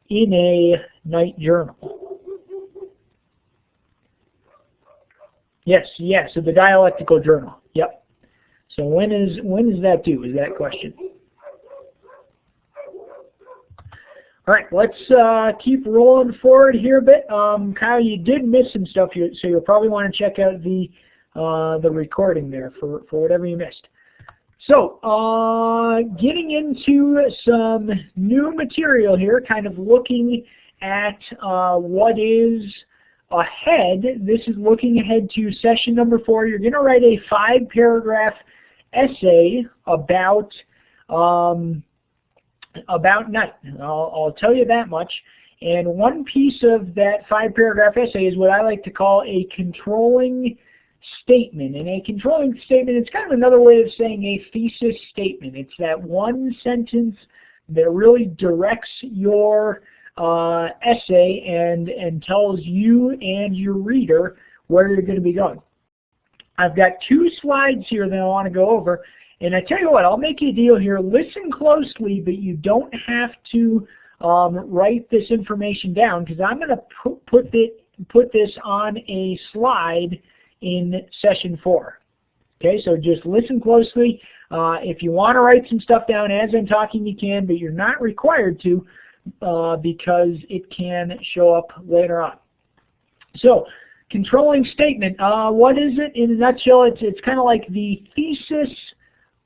in a night journal. Yes, so the dialectical journal. Yep. So when is that due? Is that question? All right, let's keep rolling forward here a bit. Kyle, you did miss some stuff here, so you'll probably want to check out the recording there for whatever you missed. So getting into some new material here, kind of looking at what is ahead. This is looking ahead to session number 4. You're going to write a 5-paragraph essay about night. I'll tell you that much. And one piece of that 5-paragraph essay is what I like to call a controlling statement. And a controlling statement, it's kind of another way of saying a thesis statement. It's that one sentence that really directs your essay and tells you and your reader where you're going to be going. I've got 2 slides here that I want to go over, and I tell you what, I'll make you a deal here. Listen closely, but you don't have to write this information down, because I'm going to put this on a slide in session 4. Okay, so just listen closely. If you want to write some stuff down as I'm talking, you can, but you're not required to, because it can show up later on. So, controlling statement. What is it in a nutshell? It's kind of like the thesis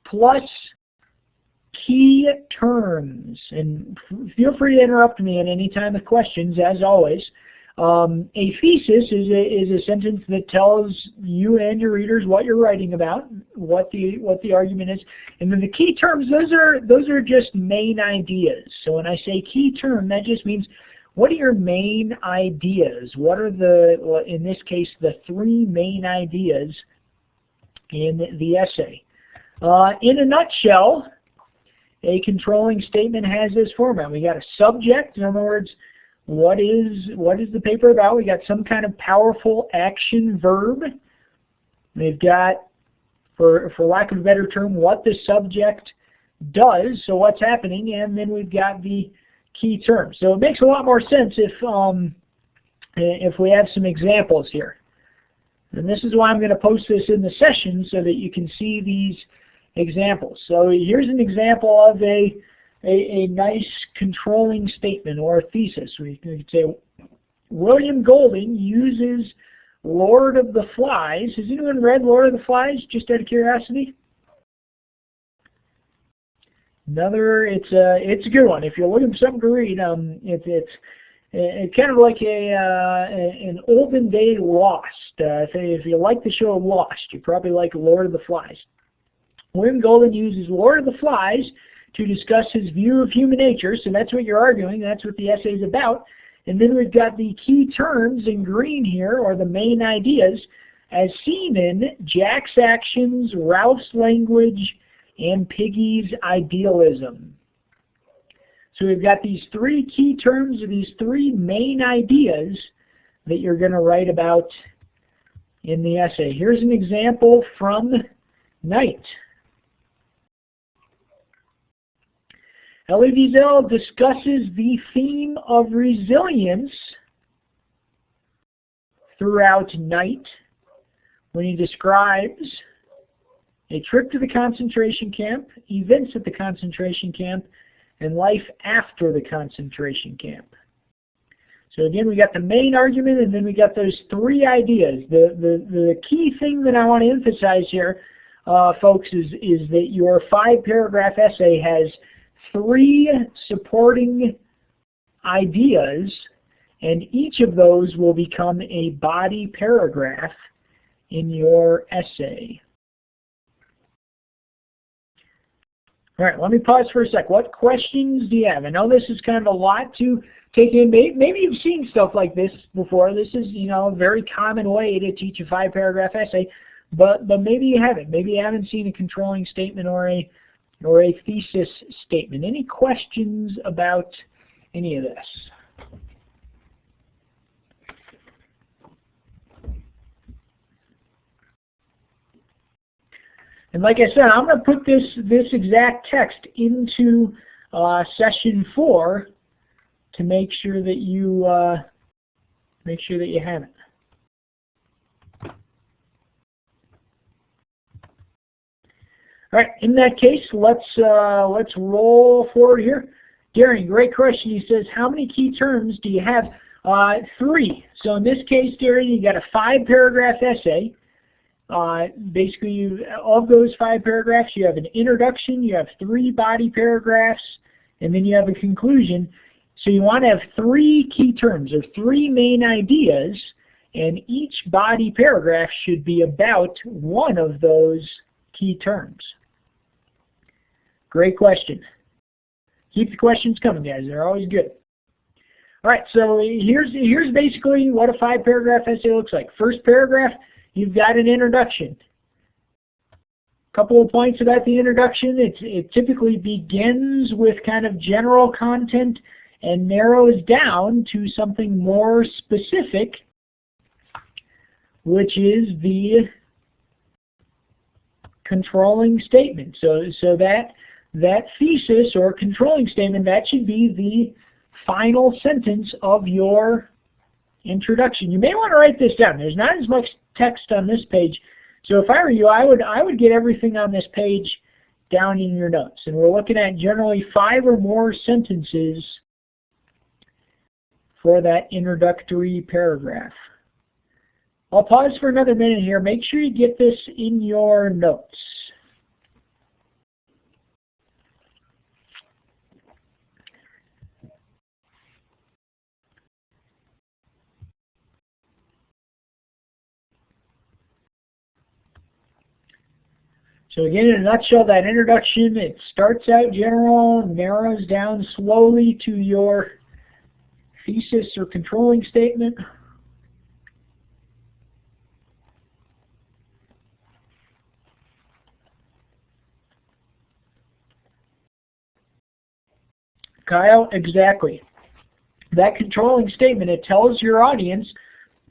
plus key terms. And feel free to interrupt me at any time with questions, as always. A thesis is a sentence that tells you and your readers what you're writing about, what the argument is, and then the key terms, those are just main ideas. So when I say key term, that just means what are your main ideas? What are in this case, the three main ideas in the essay? In a nutshell, a controlling statement has this format. We got a subject, in other words, what is the paper about? We got some kind of powerful action verb. We've got, for lack of a better term, what the subject does, so what's happening, and then we've got the key terms. So it makes a lot more sense if we have some examples here. And this is why I'm going to post this in the session so that you can see these examples. So here's an example of a nice controlling statement or a thesis. We could say, William Golding uses Lord of the Flies. Has anyone read Lord of the Flies, just out of curiosity? It's a good one. If you're looking for something to read, it's kind of like an olden day Lost. If you like the show Lost, you probably like Lord of the Flies. William Golding uses Lord of the Flies to discuss his view of human nature, so that's what you're arguing, that's what the essay is about. And then we've got the key terms in green here, or the main ideas, as seen in Jack's actions, Ralph's language, and Piggy's idealism. So we've got these three key terms, or these three main ideas that you're going to write about in the essay. Here's an example from Knight. Elie Wiesel discusses the theme of resilience throughout Night when he describes a trip to the concentration camp, events at the concentration camp, and life after the concentration camp. So again, we got the main argument, and then we got those three ideas. The key thing that I want to emphasize here, folks, is that your 5-paragraph essay has three supporting ideas, and each of those will become a body paragraph in your essay. All right, let me pause for a sec. What questions do you have? I know this is kind of a lot to take in. Maybe you've seen stuff like this before. This is, a very common way to teach a 5-paragraph essay, but maybe you haven't. Maybe you haven't seen a controlling statement or a thesis statement. Any questions about any of this? And like I said, I'm going to put this exact text into session 4 to make sure that you have it. All right, in that case, let's roll forward here. Darren, great question. He says, how many key terms do you have? 3. So in this case, Darren, you got a 5-paragraph essay. Basically, of those 5 paragraphs, you have an introduction, you have 3 body paragraphs, and then you have a conclusion. So you want to have 3 key terms, or 3 main ideas, and each body paragraph should be about one of those key terms. Great question. Keep the questions coming, guys. They're always good. All right, so here's basically what a 5-paragraph essay looks like. First paragraph, you've got an introduction. A couple of points about the introduction. It typically begins with kind of general content and narrows down to something more specific, which is the controlling statement. So that thesis or controlling statement, that should be the final sentence of your introduction. You may want to write this down. There's not as much text on this page, so if I were you, I would get everything on this page down in your notes. And we're looking at generally 5 or more sentences for that introductory paragraph. I'll pause for another minute here. Make sure you get this in your notes. So again, in a nutshell, that introduction, it starts out general, narrows down slowly to your thesis or controlling statement. Kyle, exactly. That controlling statement, it tells your audience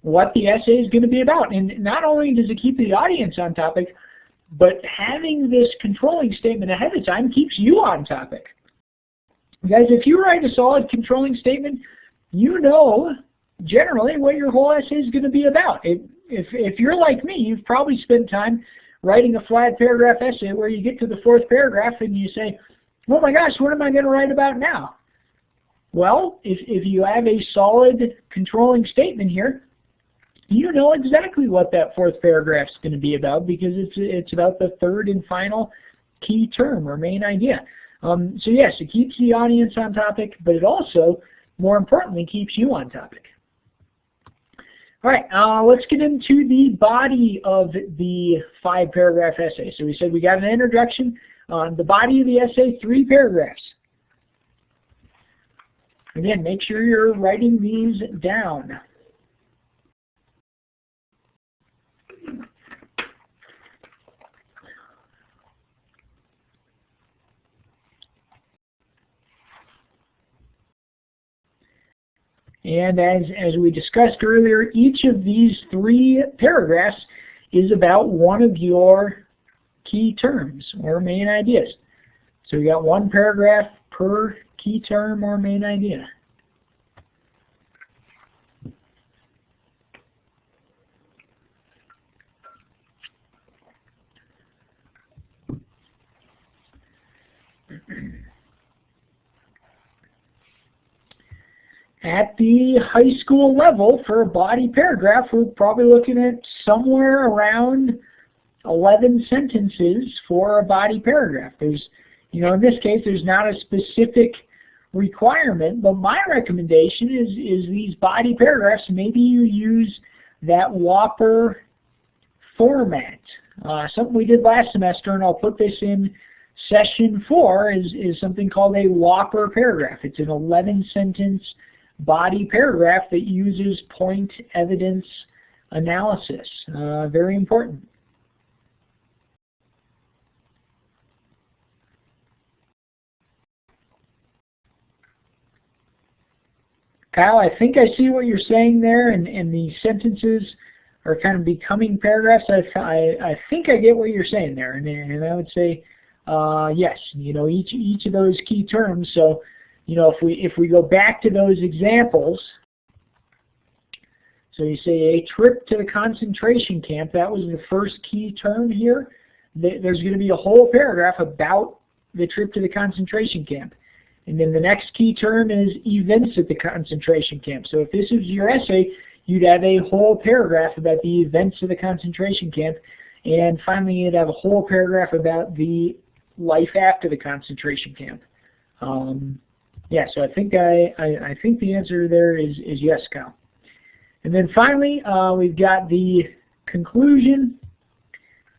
what the essay is going to be about. And not only does it keep the audience on topic, but having this controlling statement ahead of time keeps you on topic. Guys, if you write a solid controlling statement, you know generally what your whole essay is going to be about. If you're like me, you've probably spent time writing a flat paragraph essay where you get to the fourth paragraph and you say, oh my gosh, what am I going to write about now? Well, if you have a solid controlling statement here, you know exactly what that fourth paragraph is going to be about, because it's about the third and final key term or main idea. So yes, it keeps the audience on topic, but it also, more importantly, keeps you on topic. All right, let's get into the body of the 5-paragraph essay. So we said we got an introduction. The body of the essay, 3 paragraphs. Again, make sure you're writing these down. And as we discussed earlier, each of these 3 paragraphs is about one of your key terms or main ideas. So we got 1 paragraph per key term or main idea. At the high school level, for a body paragraph, we're probably looking at somewhere around 11 sentences for a body paragraph. There's, in this case, there's not a specific requirement, but my recommendation is these body paragraphs, maybe you use that Whopper format. Something we did last semester, and I'll put this in session 4, is something called a Whopper paragraph. It's an 11-sentence body paragraph that uses point evidence analysis. Very important. Kyle, I think I see what you're saying there, and the sentences are kind of becoming paragraphs. I think I get what you're saying there, and I would say yes. Each of those key terms. So, if we go back to those examples, so you say a trip to the concentration camp. That was the first key term here. There's going to be a whole paragraph about the trip to the concentration camp. And then the next key term is events at the concentration camp. So if this is your essay, you'd have a whole paragraph about the events of the concentration camp. And finally, you'd have a whole paragraph about the life after the concentration camp. Yeah, so I think the answer there is yes, Kyle. And then finally, we've got the conclusion.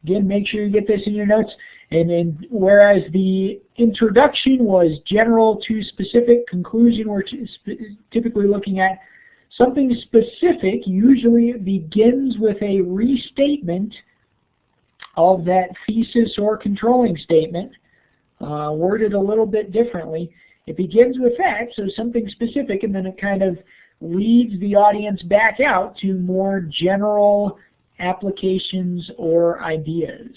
Again, make sure you get this in your notes. And then, whereas the introduction was general to specific, conclusion we're typically looking at something specific. Usually it begins with a restatement of that thesis or controlling statement, worded a little bit differently. It begins with that, so something specific, and then it kind of leads the audience back out to more general applications or ideas.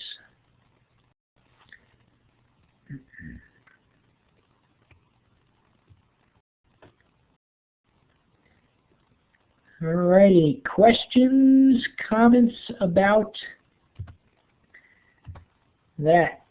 Alrighty, questions, comments about that?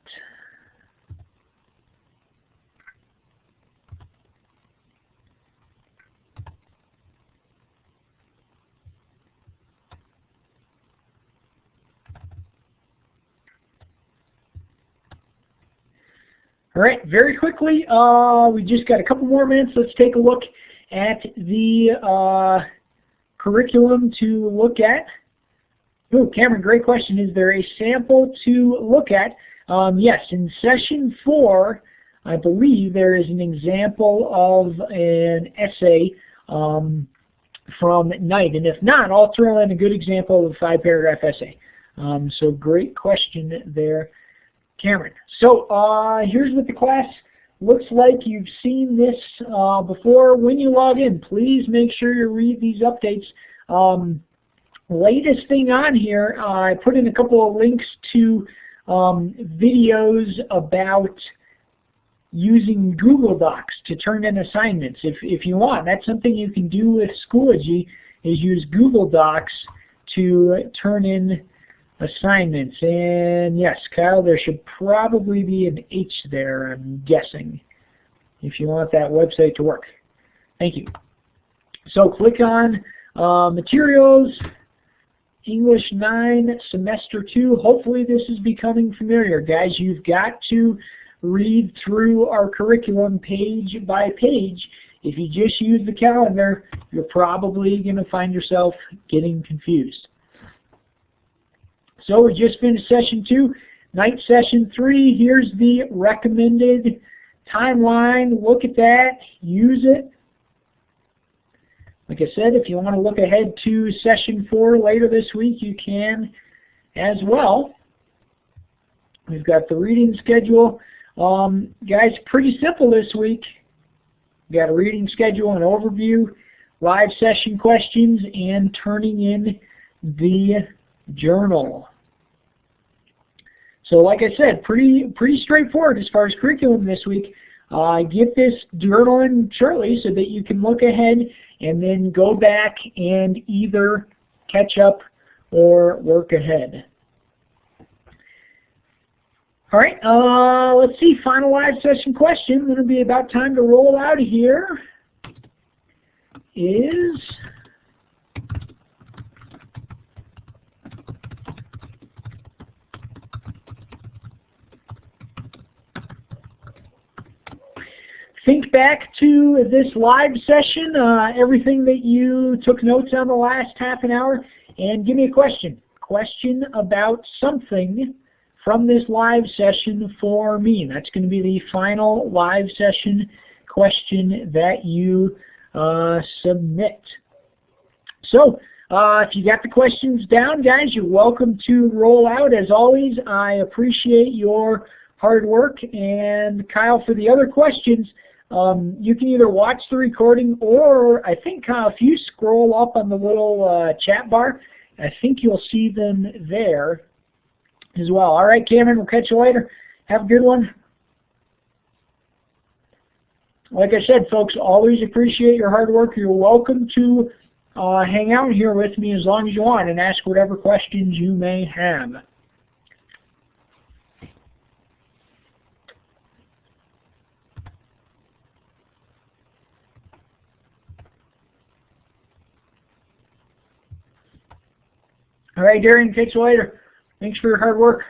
All right, very quickly, we just got a couple more minutes. Let's take a look at the curriculum to look at. Oh, Cameron, great question. Is there a sample to look at? Yes, in session 4, I believe there is an example of an essay from Knight, and if not, I'll throw in a good example of a 5-paragraph essay. So great question there, Cameron. So here's what the class looks like. You've seen this before. When you log in, please make sure you read these updates. Latest thing on here, I put in a couple of links to videos about using Google Docs to turn in assignments. If you want, that's something you can do with Schoology, is use Google Docs to turn in assignments. And yes, Kyle, there should probably be an H there, I'm guessing, if you want that website to work. Thank you. So click on Materials, English 9, Semester 2. Hopefully this is becoming familiar. Guys, you've got to read through our curriculum page by page. If you just use the calendar, you're probably going to find yourself getting confused. So we just finished session 2. Night session 3, here's the recommended timeline. Look at that, use it. Like I said, if you want to look ahead to session 4 later this week, you can as well. We've got the reading schedule. Guys, pretty simple this week. We've got a reading schedule, an overview, live session questions, and turning in the journal. So like I said, pretty straightforward as far as curriculum this week. Get this journal in shortly so that you can look ahead and then go back and either catch up or work ahead. All right, let's see, final live session question. It'll be about time to roll out of here. Is think back to this live session, everything that you took notes on the last half an hour, and give me a question. Question about something from this live session for me. That's going to be the final live session question that you submit. So if you got the questions down, guys, you're welcome to roll out. As always, I appreciate your hard work. And Kyle, for the other questions, you can either watch the recording or I think if you scroll up on the little chat bar, I think you'll see them there as well. All right, Cameron, we'll catch you later. Have a good one. Like I said, folks, always appreciate your hard work. You're welcome to hang out here with me as long as you want and ask whatever questions you may have. All right, Darian, catch you later. Thanks for your hard work.